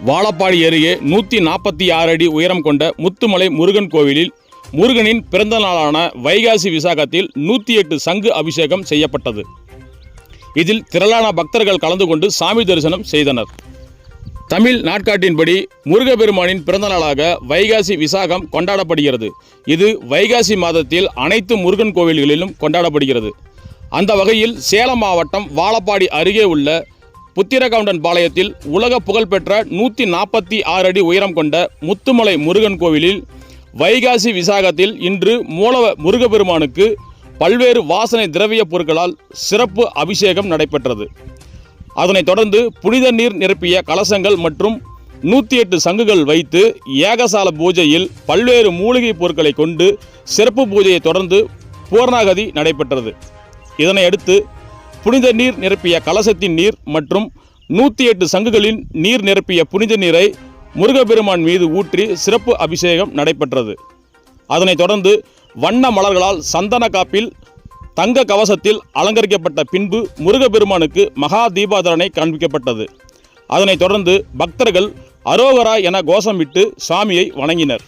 வாழப்பாடி அருகே 146 அடி உயரம் கொண்ட முத்துமலை முருகன் கோவிலில் முருகனின் பிறந்த நாளான வைகாசி விசாகத்தில் 108 சங்கு அபிஷேகம் செய்யப்பட்டது. இதில் திரளான பக்தர்கள் கலந்து கொண்டு சாமி தரிசனம் செய்தனர். தமிழ் நாட்காட்டின்படி முருகப்பெருமானின் பிறந்த நாளாக வைகாசி விசாகம் கொண்டாடப்படுகிறது. இது வைகாசி மாதத்தில் அனைத்து முருகன் கோவில்களிலும் கொண்டாடப்படுகிறது. அந்த வகையில் சேலம் மாவட்டம் வாழப்பாடி அருகே உள்ள புத்திரகவுண்டன் பாளையத்தில் உலக புகழ்பெற்ற 146 அடி உயரம் கொண்ட முத்துமலை முருகன் கோவிலில் வைகாசி விசாகத்தில் இன்று முருகப்பெருமானுக்கு பல்வேறு வாசனை திரவிய பொருட்களால் சிறப்பு அபிஷேகம் நடைபெற்றது. அதனைத் தொடர்ந்து புனித நீர் நிரப்பிய கலசங்கள் மற்றும் 108 சங்குகள் வைத்து ஏகசால பூஜையில் பல்வேறு மூலிகை பொருட்களை கொண்டு சிறப்பு பூஜையை தொடர்ந்து பூர்ணாகதி நடைபெற்றது. இதனையடுத்து புனித நீர் நிரப்பிய கலசத்தின் நீர் மற்றும் 108 சங்குகளின் நீர் நிரப்பிய புனித நீரை முருகப்பெருமான் மீது ஊற்றி சிறப்பு அபிஷேகம் நடைபெற்றது. அதனைத் தொடர்ந்து வண்ண மலர்களால் சந்தன காப்பில் தங்க கவசத்தில் அலங்கரிக்கப்பட்ட பின்பு முருகப்பெருமானுக்கு மகா தீபாதரனை காண்பிக்கப்பட்டது. அதனைத் தொடர்ந்து பக்தர்கள் அரோகரா என கோஷமிட்டு சாமியை வணங்கினர்.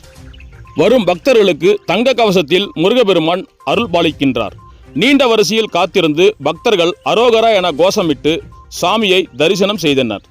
வரும் பக்தர்களுக்கு தங்க கவசத்தில் முருகப்பெருமான் அருள் பாலிக்கின்றார். நீண்ட வரிசையில் காத்திருந்து பக்தர்கள் அரோகரா என கோஷமிட்டு சாமியை தரிசனம் செய்தனர்.